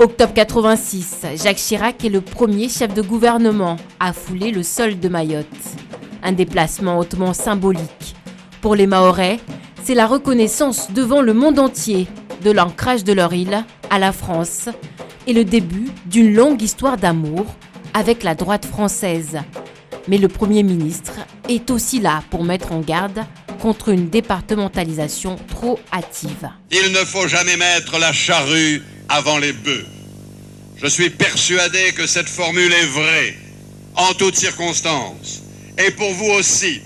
Octobre 86, Jacques Chirac est le premier chef de gouvernement à fouler le sol de Mayotte. Un déplacement hautement symbolique. Pour les Mahorais, c'est la reconnaissance devant le monde entier de l'ancrage de leur île à la France et le début d'une longue histoire d'amour avec la droite française. Mais le Premier ministre est aussi là pour mettre en garde contre une départementalisation trop hâtive. Il ne faut jamais mettre la charrue avant les bœufs. Je suis persuadé que cette formule est vraie, en toutes circonstances, et pour vous aussi.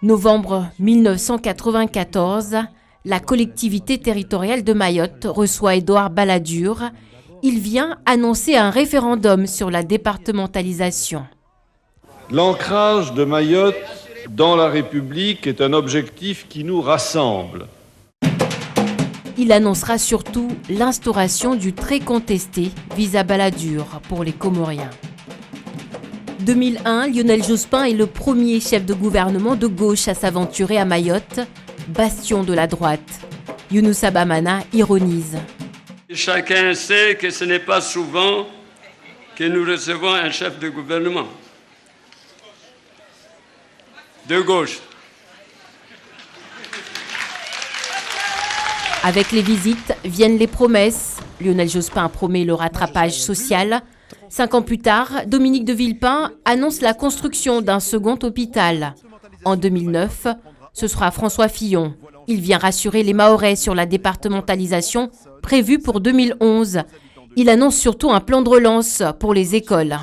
Novembre 1994, la collectivité territoriale de Mayotte reçoit Édouard Balladur. Il vient annoncer un référendum sur la départementalisation. L'ancrage de Mayotte dans la République est un objectif qui nous rassemble. Il annoncera surtout l'instauration du très contesté visa Balladur pour les Comoriens. 2001, Lionel Jospin est le premier chef de gouvernement de gauche à s'aventurer à Mayotte, bastion de la droite. Younoussa Bamana ironise. Chacun sait que ce n'est pas souvent que nous recevons un chef de gouvernement de gauche. Avec les visites viennent les promesses. Lionel Jospin promet le rattrapage social. 5 ans plus tard, Dominique de Villepin annonce la construction d'un second hôpital. En 2009, ce sera François Fillon. Il vient rassurer les Mahorais sur la départementalisation prévue pour 2011. Il annonce surtout un plan de relance pour les écoles.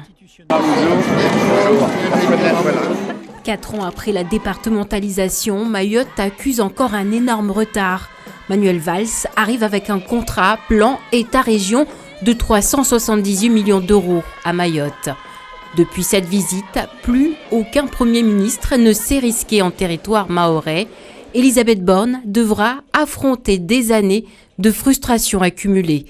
4 ans après la départementalisation, Mayotte accuse encore un énorme retard. Manuel Valls arrive avec un contrat plan État-région de 378 millions d'euros à Mayotte. Depuis cette visite, plus aucun Premier ministre ne s'est risqué en territoire mahorais. Elisabeth Borne devra affronter des années de frustration accumulée